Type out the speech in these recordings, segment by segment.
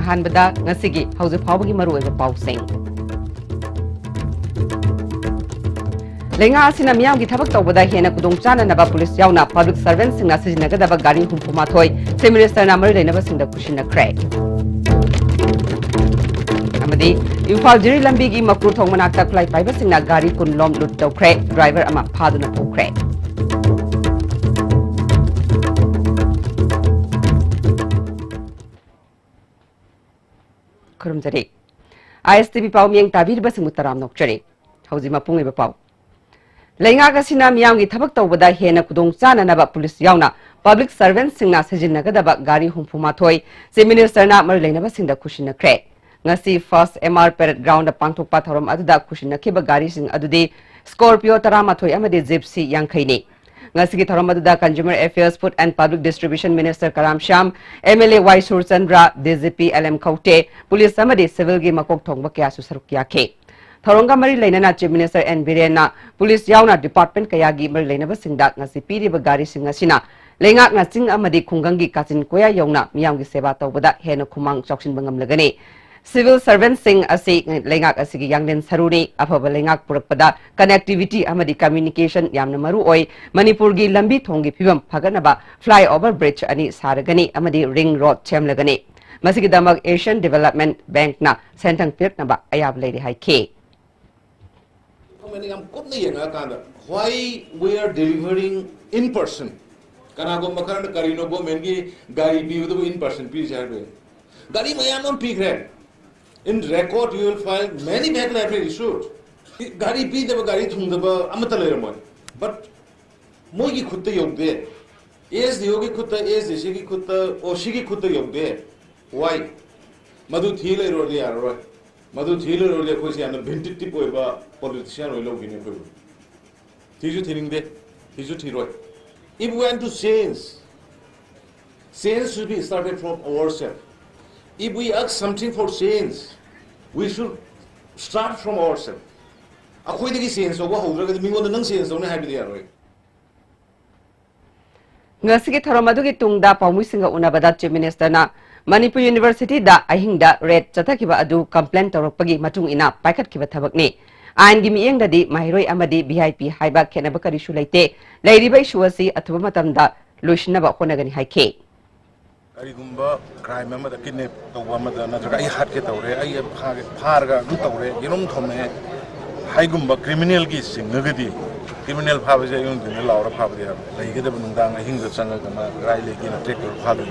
अहानबदा ngasi hauju phawgi maru oiba pausing lenga asina miyam gi thabak tawbada hena kudong chana naba police yauna public servants singna sijinagadaba gari humphuma thoi se minister na mari leinaba singda kushina krai amadi imphal jiri lambi gi makru thong manakta klai paiba singna gari kun lom lut taw krai driver ama phaduna po krai kurumjari ISTV pau mieng tabir basing mutaram nokchari hauji mapung eba pau lenga gasina miyam gi thabak tawbada hena kudong chana naba police yauna public servants singna sijinagadaba gari humphuma thoi se minister na mar leinaba singda kushina kre ngasi first MR parade ground pangthokpa thorom aduda kushina khiba gari sing adudi Scorpio tarama thoi amade Gypsy yangkhaini ngasi gi thorom aduda Consumer Affairs Food and Public Distribution Minister Karam Sham MLA Y Surchandra DGP LM Kaute police amade civil gi makok thongba kya su saruk yakhe Thoronga mari lainana Chief Minister N Birena police yauna department kayagi mari lainaba singda ngasi piriba gari singa sina lenga ngasing amadi khungangi kachin koya yauna miyamgi seba tawbada hena khumang choksin bangam lagani civil servants sing asi lenga asigi yanglen saruni afaba lenga purakpada connectivity amadi communication yamna maru oi Manipur gi lambi thongi phibam phaganaba flyover bridge ani saragani amadi ring road chemlagani masigi damak Asian Development Bank na sentang pirknaba ayab leiri haike why we are delivering in person? Kana go makaran karino go mengi gari pi udu in person pi jarbe. Gari mayam non pi kre. In record you will find many vehicle have been issued. Gari pi deba gari thung deba amatale ramon. But moi ki khutta yogde. Is the yogi khutta is the shigi khutta or shigi khutta yogde. Why? Madu thile ro de aro. Madu thile ro de ko si an vintage tip oiba politician oi log gine ko. Tiju thining de. If we want to change should be started from ourselves. If we ask something for change, we should start from ourselves. Akhoi degi change oba hodraga mingo nang change dona habi yaroi. Ngasigi thoromadugi tungda paumui singa unabada Chief Minister na Manipur University da ahingda red chatakiba adu complaint torokpagi matung ina paikhatkiba thabakni Ain gi mieng dadi mahiroi amadi VIP haiba khenaba kari shu leite leiribai shuasi athuba matamda loishnaba honagani haike kari gumba crime amada kidnap tawba amada najaga ai hat ke tawre ai pharga lu tawre yenom thome hai gumba criminal gi singnagadi criminal phabaje yung din laura phabri ha leige da bunang hingda changa kama rai legi na tractor phadu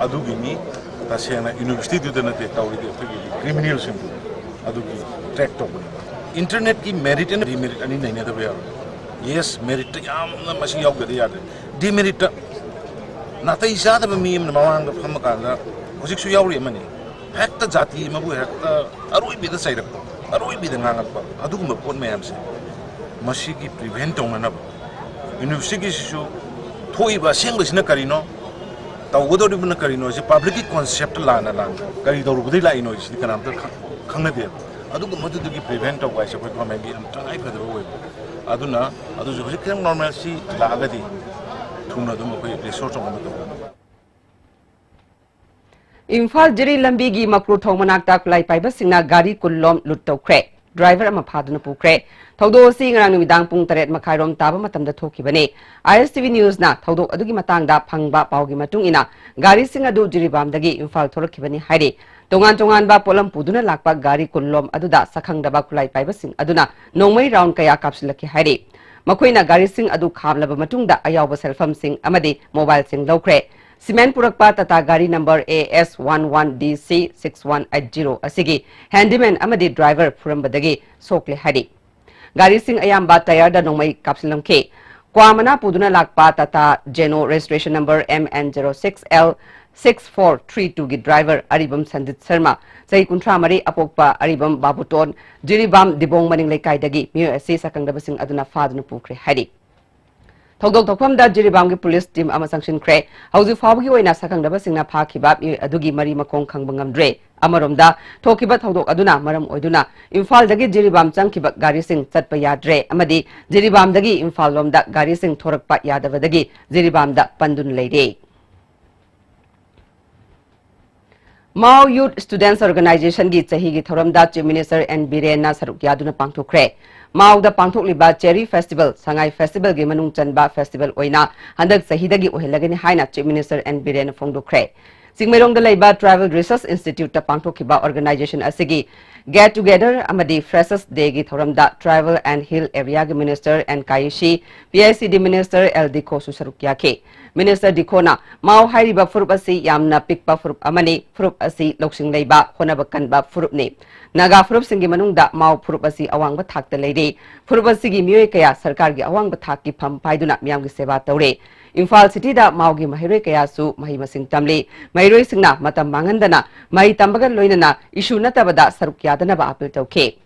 adu gi ni ta sena university du na te tawri ge criminal sim adu gi track to internet ki merit and demerit ani nahi da ba yes merit yam na masi yaw gadi ya demerit na ta isa da mi na mawang da pham ka da hojik su yaw ri mani hekta jati ma bu hekta aroi bi da sai rak aroi bi da ngang pa adu ma pon me am se masi ki prevent ong na university su thoi ba seng ba sina karino ta wodo ri na karino se public concept la na kari do ru lai no si kanam ta khangna de adugu madugi prevent of wise ko magi am try ka do aduna adu jo hikam normal si lagadi thuna dum ko resource mo do Imphal jiri lambi gi makru thong manakta klai paiba singna gari kullom luttau kre driver ama phaduna pu kre thodo si ngrang numidang pung 8 makhairom taba matamda thokibane ISTV news na thodo adugi matangda phangba paugi matung ina gari singa du jiribam dagi Imphal thorokibani hairi tongan ba polam puduna lakpa gari kullom aduda sakhangdaba kulai paiba sing aduna nongmai round kaya kapsulaki hairi makoina gari sing adu khamlaba matungda ayawba selfam sing amadi mobile sing lokre Cement Purakpa Tata Gari number AS11DC6180 asigi handyman amadi driver Purambadagi Sokle Hari Gari Sing Ayamba Tayarda Nongmai Kapsilamke Kwamana Puduna Lakpa Tata Geno registration number MN06L6432 gi driver Aribam Sandit Sharma Sai Kuntra Mari Apokpa Aribam Babuton Jiribam Dibong Maning Lekai Dagi Mio Asi Sakangdabasing Aduna Faduna Pukre Hari Togdok Tokpam da Jiribam gi police team ama sanction kre hauju fawgi oina sakangdaba singna phakhiba adugi mari makong khangbangam dre amaromda thokiba togdok aduna maram oiduna Imphal dagi Jiribam changkiba gari sing chatpa yadre amadi Jiribam dagi Imphal lomda gari sing thorakpa yadavadagi Jiribam da pandun leire Mao Youth Students Organization gi chahi gi thoramda Chief Minister N Biren na saruk yaduna pangthokre Mao da pangthokliba Cherry Festival Sangai Festival gi manung chanba festival oina handak chahidagi ohelagani haina Chief Minister N Biren phongdokre Singmerong da leiba Travel Research Institute ta pangthokhiba organization asigi Get Together amadi Freshers Day gi thoramda Travel and Hill Area gi Minister N Kaishi PICD Minister LD Kosu saruk yake Minister Dikona Mao hairiba furup asi yamna pikpa furup amani furup asi loksing leiba honaba kanba furup ne Naga furup singi manungda Mao furup asi awangba thakta leide furup asi gi miyoi kaya sarkar gi awangba thakki pham paiduna miyam gi seba tawre Imphal City da Mao gi mahiroi kaya su mahi masing tamle mahiroi singna matam mangandana mahi tambaga loinana issue natabada saruk yadana ba apil tawke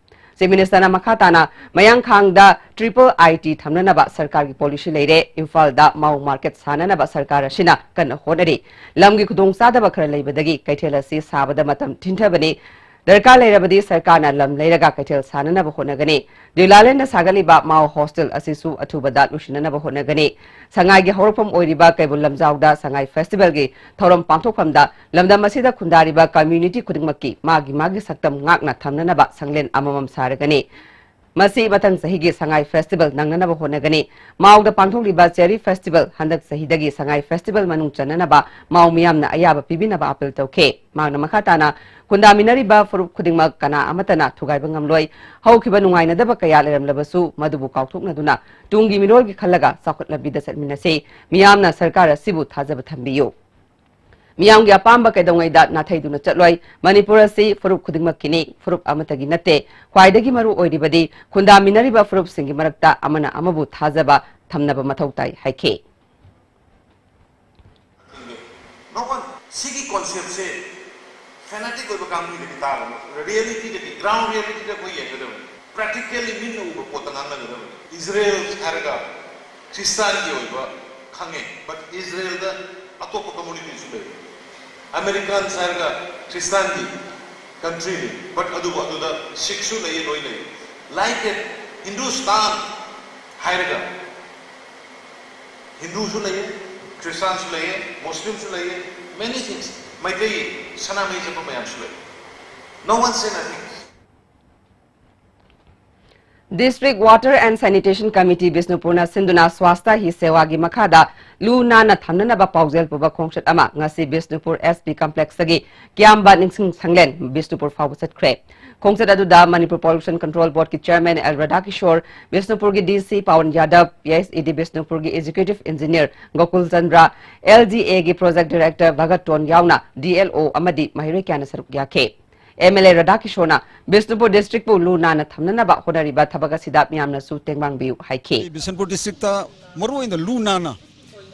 Minister Makhatana Mayang Khang da Triple IT Thamnanaba Sarkar gi policy leire Imphal da Mao Market Sananaba Sarkar asina kan honari lamgi khudong sadaba khara leibadagi kaithela si sabada matam thinthabani Darkar leirabadi sarkarna lam leiraga kaithel sananaba honagani Dilalenda sagaliba Mao Hostel asisu athubada lushinanaba honagani Sangai gi horpam oiriba kaibul lamjawda Sangai Festival gi thoram pangthokpamda lamdam asida khundariba community khudingmakki magi saktam ngakna thamnanaba sanglen amamam saragani Masi batang sahigi Sangai Festival nangnanaba honagani Mao da pangthokliba Cherry Festival handak sahidagi Sangai Festival manung chananaba Mao miyamna ayaba pibinaba apil tawke magna makhatana Kundaminariba furup khudingmak kana amatana thugaiba ngamloi haukiba nungaina daba kaya leramlabasu madubu kauthoknaduna tungi minol gi khallaga saukhatlabida satminase miyamna sarkar asibu thajaba thambiyo Miyam gi apamba kaidongaida nathaiduna chatloi Manipur si furup khudingmak kini furup amatagi nate khwaidagi maru oiribadi kundaminariba furup singi marakta amana amabu thajaba thamnaba mathautai haike No one sigi concept se fanatic over company the guitar reality the ground reality the koi ekadam practically min over potanga ngadam Israel harga Christian ki over khange but Israel the atopa community su le American harga Christian ki country but adu the Sikh su le loi le like it Hindustan harga Hindu su le Christian su le Muslim su le many things No one said nothing. District Water and Sanitation Committee Bisnupurna Sinduna Swasta hi sewagi makhada lu nana thamnanaba paujel puba khongchat ama ngasi Bisnupur SP complex sagi kiamba ningsing sanglen Bisnupur fawsat kre khongchat aduda Manipur Pollution Control Board ki chairman L Radhakishore Bisnupur ki DC Pawan Yadav PICD Bisnupur ki executive engineer Gokul Chandra LGA ki project director Bhagat Ton Yauna DLO amadi mahire kyana saruk yake MLA Radhakishona Bisnupur district pu lu nana thamnanaba hodariba thabaga sidap miyamna su tengbang biu haike Bisnupur district ta maru in the lu nana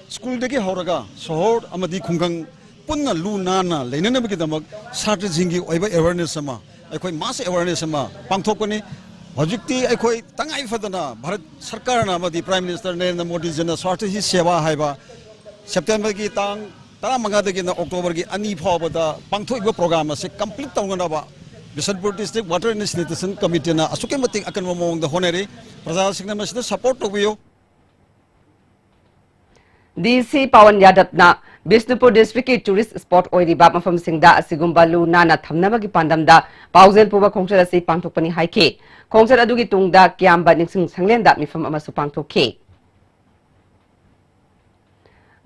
school degi horaga sohor amadi khungang punna lu nana leinana bi kidamak sarta jingi oiba awareness sama aikoi mass awareness sama pangthokani hojikti aikoi tangai fadana bharat sarkar na amadi prime minister Narendra Modi jana sarta hi seva haiba September ki tang tara manga degi na October ki ani phawada pangthoiba program ase complete tawngana Bisnupur district water and sanitation committee na asuke mating akan momong da honere praja singna masida support tobiyo DC Pawan Yadav na Bisnupur district ki tourist spot oiriba mafam singda asigumba lu nana thamnabagi pandamda paujel puba khongchat asi pangthokpani haike khongchat adugi tungda kiamba ningsing sanglenda mifam amasu pangthokke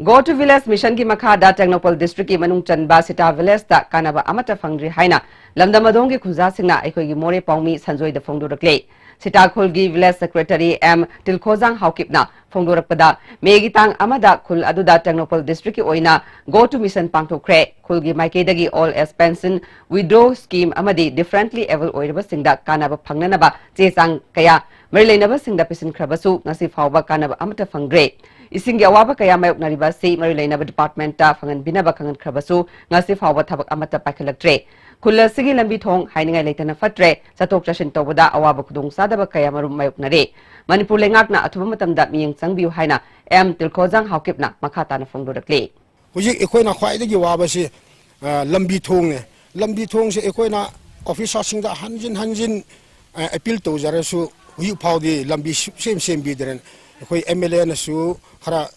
Go to Village Mission ki makhada Technopol district ki manung chanba sita village da kanaba amata phangri haina lamdamadong ki khunja singna aikoi gi more paumi sanjoi da phongdorakle sita khul gi village secretary M Tilkhojang Haukipna phongdorakpada megi tang amada khul aduda Technopol district ki oina Go to Mission pangthokre khul gi maikedagi all as pension widow scheme amadi differently able oiraba singda kanaba phangnanaba chechang kaya marileinaba singda pisin khrabasu ngasi phawba kanaba amata phangre Isingi awaba kaya mayok nariba si marileinaba department ta phangan binaba khangan khrabasu ngasi phawba thabak amata paikhalaktre khula sigi lambi thong hainingai leitana fatre chatok chashin tawada awaba khudong sadaba kaya marum mayok nare Manipur lengakna athuba matamda miyeng changbiu haina M Tilkhojang Haukipna makhata na phongdorakle Hujik ekoina khwaidagi waba si lambi thong se ekoina officer singda hanjin appeal tawjarasu huyu phawdi lambi sem bidren ekoi MLA na su khara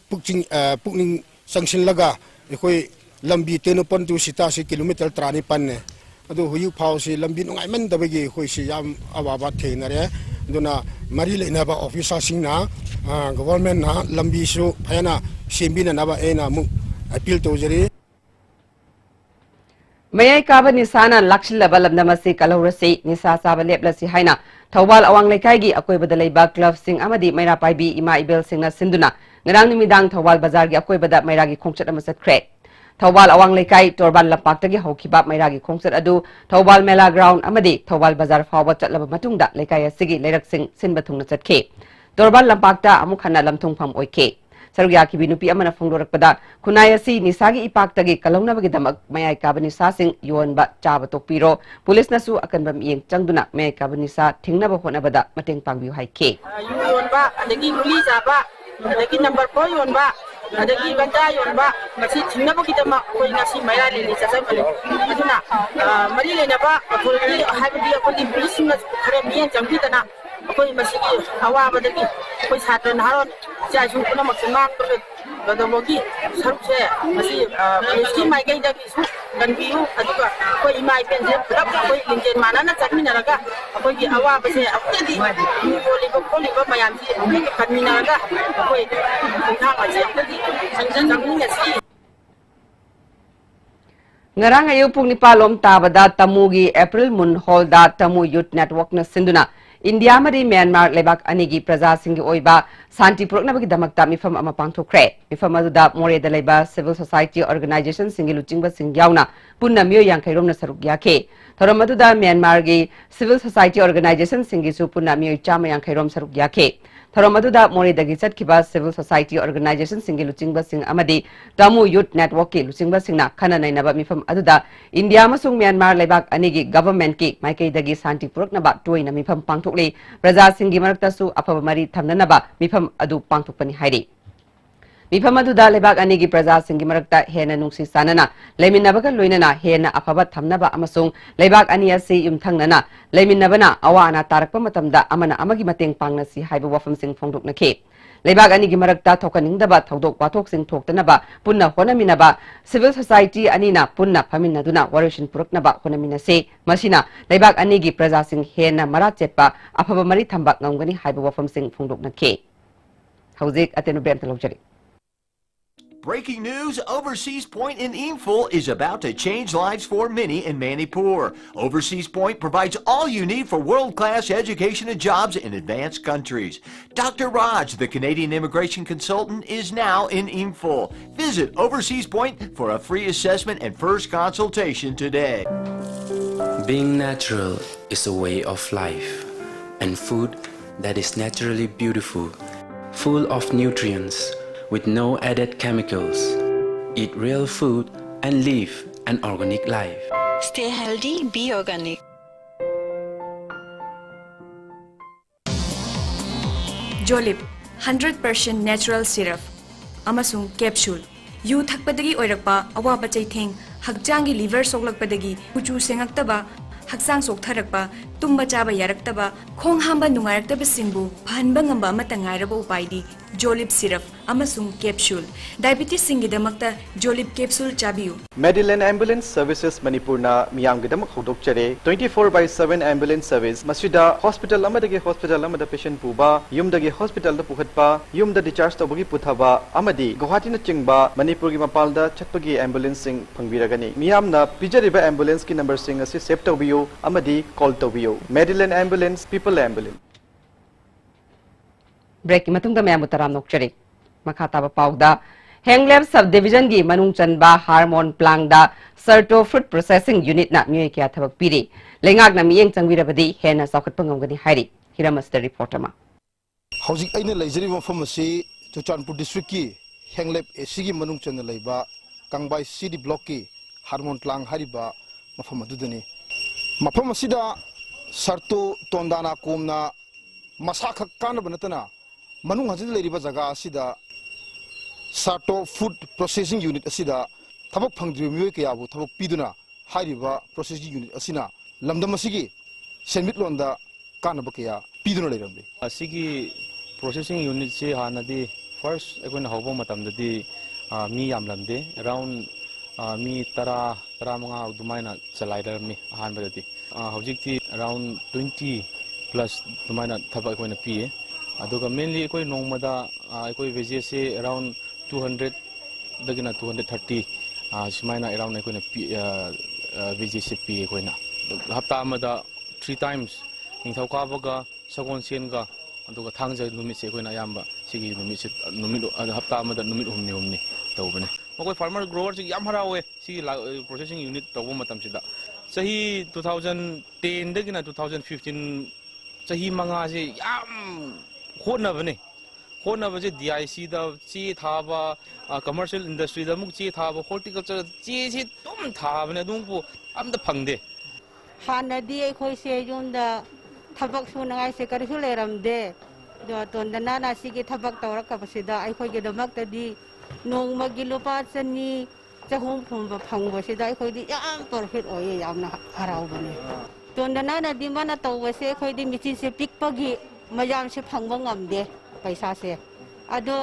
pukning sanction laga ekoi lambi tenu pon tu sita si kilometer trani pan ne adu huyu phau si lambi nungai man dabagi hoi si yam awaba theinare duna mari leina ba officer sing na government na lambi su phayana sembina na ba ena mu appeal to jari mayai kaba nisana lakshilaba lamnamasi kalorasi nisa saba leplasi haina thawal awang lekai gi akoi badalai ba club sing amadi maira paibi ima ibel singna sinduna ngarang nimidang thawal bazar gi akoi bada maira gi khongchat ama satkre thawal awang lekai torban lapak tagi hokhiba maira gi khongchat adu thawal mela ground amadi thawal bazar fawa chatlaba matungda lekai asigi leirak sing sinba thungna chatke torban lampakta amuk khana lamthung pham oike sarugya ki binupi amana phongdorakpada kunayasi nisagi ipak tagi kalongnabagi damak mayai kabani sa sing yonba chaba tokpiro police nasu akanba mieng changduna mayai kabani sa thingnaba honabada mateng pangbiu haike yonba adagi guli jaba adagi number 4 yonba adagi banda yonba masi thingnabagi damak koi ngasi mayra leni chasabale aduna mari lenaba authority habidi akoni police na khare mieng changdana koi masigi awabadagi koi satra naron chasu kuna maksima badamogi sarukse masi police mai kai dagi su ganbiu aduga koi imai penje purap koi linjen manana chakminaraga koi gi awabase apudi boliba mayam ji kanminaraga koi thang aje apudi changminasi ngarang ayu pung nipalom tabada tamugi April Moon Hall da Tamu Youth Network na sinduna India mari Myanmar lebak anigi praja singi oiba santi puroknabagi damakta mifam ama pangthokre mifam aduda more da leba civil society organization singi luchingba singyauna punna myo yankhairom na saruk yake thoram aduda Myanmar gi civil society organization singi su punna myo chama yankhairom saruk yake thoram aduda more dagi chatkiba civil society organization singi luchingba sing amadi Tamu Youth Network ki luchingba singna khana nainaba mifam aduda India masung Myanmar lebak anigi government ki maikai dagi santi puroknaba toina mifam pangthokle praja singi marakta su afaba mari thamnanaba mifam adu pangthokpani hairi mifam aduda lebak anigi praja singi marakta hena nungsi sanana leminabaga loinana hena afaba thamnaba amasung lebak ani asi yumthangnana leminabana awana tarakpa matamda amana amagi mateng pangna si haiba wafam sing phongdokna khe lebak anigi marakta thokaningdaba thodok wathok sing thoktanaba punna honaminaba civil society anina punna phaminaduna warishin puroknaba honaminase masina lebak anigi praja sing hena mara chetpa afaba mari thamba ngamgani haiba wafam sing phongdokna khe hauzik atenu brent lojari. Breaking news, Overseas Point in Imphal is about to change lives for many in Manipur. Overseas Point provides all you need for world-class education and jobs in advanced countries. Dr. Raj, the Canadian immigration consultant, is now in Imphal. Visit Overseas Point for a free assessment and first consultation today. Being natural is a way of life, and food that is naturally beautiful, full of nutrients, with no added chemicals. Eat real food and live an organic life. Stay healthy, be organic. Jolip 100% natural syrup amasung capsule yu thakpadagi oirakpa awaba chaitheng hakjangi liver soklakpadagi kuchu sengaktaba haksang soktharakpa tumba chaba yaraktaba khong hamba nungaraktaba singbu phanba ngamba amata ngairaba upaidi Jolip syrup amasung capsule diabetes singidamakta Jolip capsule chabiu Medicine ambulance services Manipurna miyamgidamak hodokchare 24/7 ambulance service masida hospital amadagi hospital amada patient puba yumdagi hospital da puhatpa yumda discharge tawbagi puthaba amadi Guwahati na chingba Manipur gi mapalda chatpagi ambulance sing phangbiragani miyamna pijariba ambulance ki number sing asi save tawbiyo amadi call tawbiyo Medicine ambulance people ambulance break ki matungda mayam utaram nokchari makata ba pauda Hengleb subdivision gi manung chanba hormone plant da Certo fruit processing unit na myoy kya thabak piri lengak na miyeng changwirabadi hena sakhat pangam hairi hiramaster reporter ma hojik aina leijari mafam asi Chuchanpur district ki Hengleb asigi manung chana leiba Kangbai city block ki hormone plant hariba mafam adudani mafam asida Certo tondana komna masakha kana banatana manung hajin leiriba jaga asida Certo food processing unit asida thabak phangdri myoy kya bu thabak piduna hariba processing unit asina lamdam asigi senmit londa kana bakya piduna leirambe asigi processing unit se hanadi first ekon hawbo matamdadi mi yamlamde around mi tara mga dumaina chalairami ahanbadati hojikti around 20 plus dumaina thaba koina pi aduga mainly koi nongmada koi wages se around 200 dagina 230 simaina around koina pi wages se pi koina hapta amada 3 times ningthaukabaga sagon senga aduga thangja numit se koina yamba sigi numit hapta amada numit humni tawbane makoi farmer grower si yam harawe si processing unit tawbo matam sida sahi 2010 dagina 2015 sahi manga se yam khonabane khonabase DIC da chi thaba commercial industry da muk chi thaba horticulture chi si tum thabane dungbu amda phangde hanadi khoi se yunda thabak sunangai se karisu leramde do tondana na sigi thabak tawrakabasida ai khoi ge damak tadi nongmagi lupa chani chahum phumba phangbasida ai khoi di yam profit oye yamna haraubane tondana na di mana tawbase khoi di michi se pikpagi mayam se phangba ngamde paisa se ado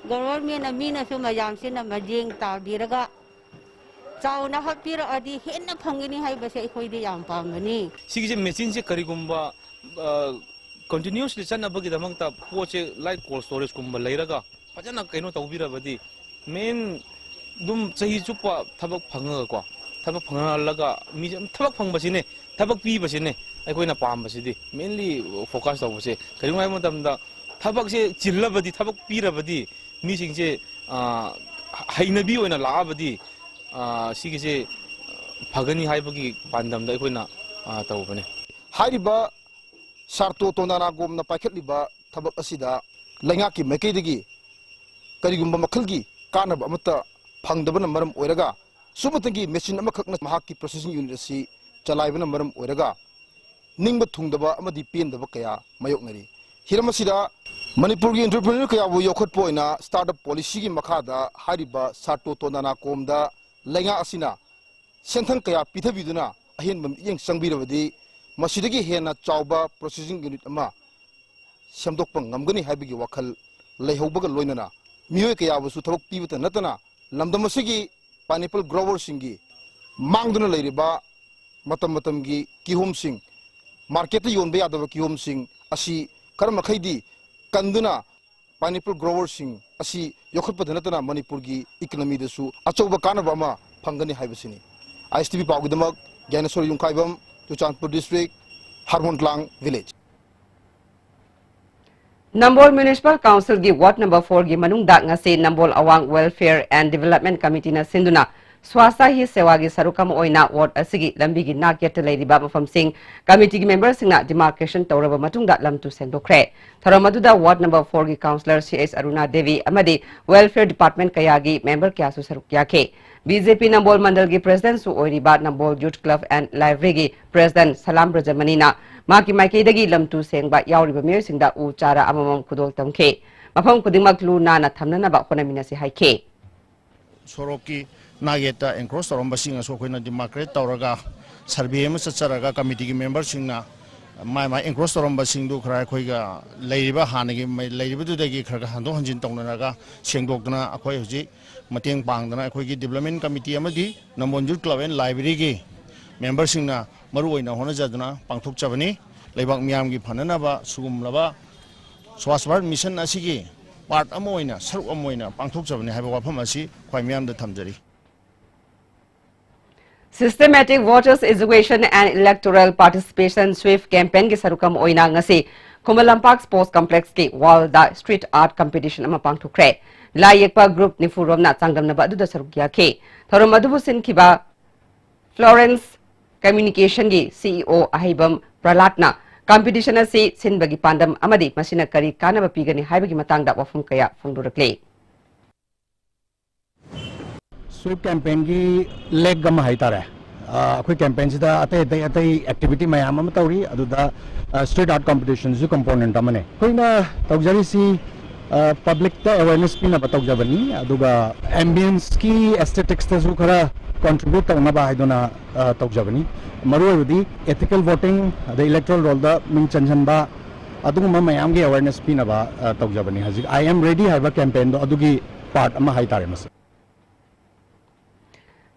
government amina su mayam se na majing tawdiraga chauna hapira adi henna phangini haibase ai khoi di yam pamani sigi machine se karigumba continuously chanabagi damangta poche like cold storage kumba leiraga fajana kaino tawbirabadi main dum chahi chupa thabak phanga ko thabak phangalaga mi thabak phangbasine thabak pibasine aikoina pambasidi mainly focus tawbase karingai matamda thabak se chillabadi thabak pirabadi mi singse hainabi oina laabadi sigise phagani haibagi pandamda aikoina tawbane hariba sarto tonana gomna paikhatliba thabak asida laingaki maikaidagi karigumba makhalgi kanaba amata phangdabana maram oiraga sumatagi machine amakhakna mahakki processing unit asi chalaibana maram oiraga ningba thungdaba amadi pendaba kaya mayoknari hiramasida manipurgi entrepreneur kaya bu yokhotpo ina startup policy gi makhada hariba sarto tonana komda lainga asina senthang kaya pithabiduna ahenbam yeng sangbirabadi masidagi hena chawba processing unit ama semdokpa ngamgani haibigi wakhal leihaubaga loinana mioi kaya bu su thabak pibata natana lamdamasigi pineapple grower singi mangduna leiriba matam gi kihom sing market yonbe yadaba kihom sing asi karma khaidi kanduna pineapple grower sing asi yokhotpa natana manipur gi economy desu achauba kanaba ma phangani haibasini ISTV pawgidamak Gyanaswar Yungkaibam Chuchanpur district Harmontlang village Nambol Municipal Council gi Ward number 4 gi manungda ngase Nambol Awang Welfare and Development Committee na sinduna swasa hi sewa gi sarukam oina ward asigi lambi gi nakyat leiriba mafam sing committee gi members singna demarcation tawraba matungda lamtu sengdokre tharamaduda ward number 4 gi councillor CS Aruna Devi amadi welfare department kaya gi member kya su sarukya ke BJP Nambol Mandal gi president su oiriba Nambol Youth Club and Library gi president Salam Rajamani na maki maiki dagi lamtu sengba yauriba mir singda u chara amamam khudol tamke mafam khudingmak lu na na thamna ba khonamina si haike soroki nageta encroach toromba singa so khoina demarcate tawraga survey ma chacharaga committee gi members singna mai encroach toromba singdu khara khoiga leiriba hanagi leiriba du dagi khara hando hanjin tawnaga sengdokdana akhoi hoji mateng pangdana akhoi gi development committee amadi Nambol Youth Club and Library gi members singna maru oina hona jaduna pangthok chabani leibak miyam gi phanana ba sugumlaba swaswar mission asigi part amoina saruk amoina pangthok chabani haiba wafam asi khoi miyam da thamjari Systematic voters education and electoral participation swift campaign gi sarukam oina ngasi Kumalampak Sports Complex ki wall da street art competition ama pangthokre layekpa group ni furomna changdamna ba du da sarukya ke thoromadubu sin kiba Florence Communication gi CEO Ahibam Pralatna competition asi sinbagi pandam amadi masina kari kanaba pigani haibagi matangda wafum kaya fungdurakle sweep campaign की लेग गम हाइतारे अखोई campaign सिदा अते activity मयाम अम तौरी अदुदा स्ट्रीट आर्ट कॉम्पिटिशन सु कंपोनेंट अमने कोइना तौजरी सी पब्लिक ता अवेयरनेस पिना बतौजबनी अदुगा एम्बियंस की एस्थेटिक्स तसु खरा कंट्रीब्यूट तौना बा हाइदोना तौजबनी मरुदी ethical voting the electoral roll दा मिंग चंजनबा अदुगुमा मयाम की अवेयरनेस पिना बा तौजबनी हजि आई एम रेडी हाइबा कैंपेन दो अदुगी पार्ट अमा हाइतारे मस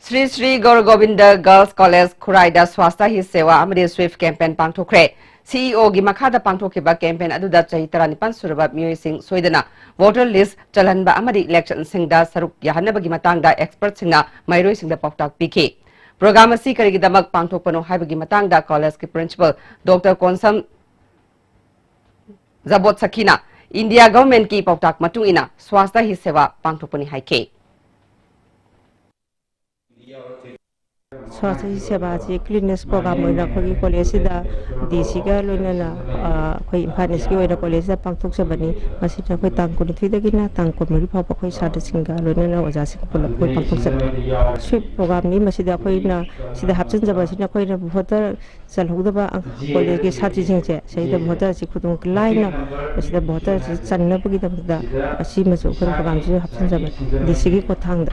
Sri Sri Gaur Govinda Girls College Khuraida Swasta Hi Sewa Amadi Swift campaign pangthokre CEO gi makhada pangthokiba campaign aduda chahi 19 suraba miyoi sing soidana voter list chalhanba amadi election singda saruk yahanabagi matangda expert singna mairoi singda pautak pikhi program asi karigi damak pangthokpano haibagi matangda college ki principal Dr. Konsam Zabot Sakina India government ki pautak matungina swasta hi sewa pangthokpani haike स्वास्थ्य सेवा से cleanness programme होना कोई college दा DC का लोना कोई finance की होना कॉलेज दा पांगथोक सबनी मसिना कोई तांको निथि दगिना तांको मरि फाप कोई साथ सिंगा लोना ओजा सिंग पुल कोई पांगथोक सब स्वीप प्रोग्राम नि मसिदा कोई ना सिदा हापचन जबा सिना कोई ना भोटर चलहुदबा कॉलेज के साथी सिंगसे सहिदा भोटर सि खुदुं लाइना मसिदा भोटर चन्नबगी दबदा असि मसु कोई प्रोग्राम से हापचन जबा डीसी की कोथांग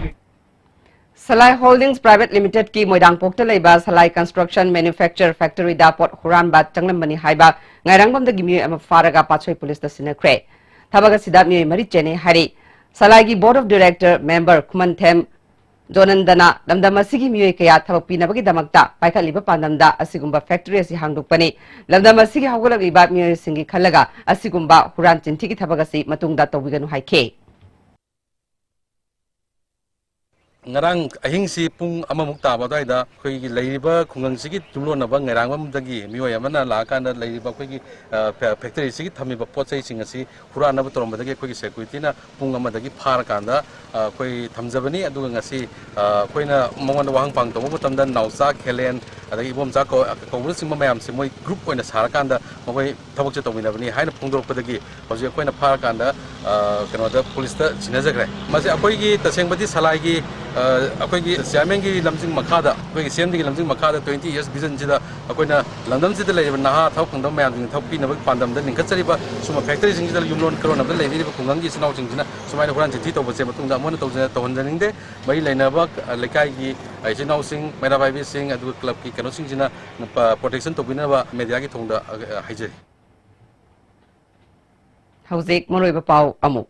Salai Holdings Private Limited ki Moidang Pokta Leiba Salai Construction Manufacture Factory da Port Huran ba Changlambani Haiba Ngairangbam da gimi ama faraga Pachoi Police da sinakre Thabaga sidap mi mari chene hari Salai gi Board of Director member Kumantem Jonandana lamdama sigi mi kaya thabak pinabagi damakta paikha liba pandamda asigumba factory asi hangdukpani lamdama sigi hawgala liba mi singi khalaga asigumba Huran chinthi ki thabaga si matungda tawiganu haike ngarang ahing si pung amamuk taba daida khoi gi leiba khungang sigi jumlo na ba ngarang bam dagi mioi amana la kan da leiba khoi gi factory sigi thami ba pot sai singa si hura na ba torom ba dagi khoi gi security na pung ama dagi phar kan da khoi thamjabani adu ngasi khoi na mongon wang pang to mo tam da nausa khelen adagi bom cha ko ko sing ma mayam si moi group oina sar kan da moi thabak che to mina bani haina pung dor pa dagi hoje khoi na phar kan da kano da police da chinajagre masi akoi gi taseng badi salai gi अखोई सियामेंगी लमजिंग मखादा अखोई सेमदी लमजिंग मखादा 20 years vision जिदा अखोइना लंदम जिदा लेब नहा थाव खंदम मयाम जिंग थाव पिनब पांदम the निंखचरिबा सुमा factory जिंग जिदा युमलोन करोन ब लेबि खुंगंगी सिनाव जिंग जिना सुमाइना हुरान जिथि तोबसे मतुंग दा मोन तोजन तोहनजनिंग दे बै लेनाबा लेकाई gi आइजिनाव सिंग मेरा बाइबि सिंग अदु क्लब की कनो सिंग जिना प्रोटेक्शन तोबिनाबा मीडिया की थोंदा हाइजरि हौजिक मरोइबा पाउ अमु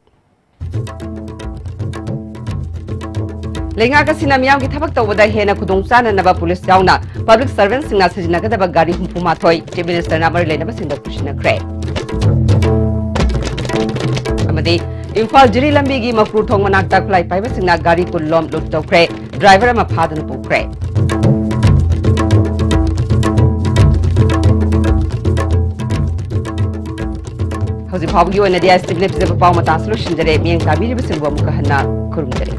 Lenga kasina miyam ki thabak tawada hena kudung chana naba police yauna public servants singna sajina kadaba gari humpuma thoi chief minister na mari lena basingda pushina kre amadi Imphal jiri lambi gi mafru thong manakta khulai paiba singna gari pul lom lut tawkre driver ama phadan pukre hauji phawgi oina dia stibne pizaba paw mata solution jare miyang tabiri basingwa muka hanna kurum jare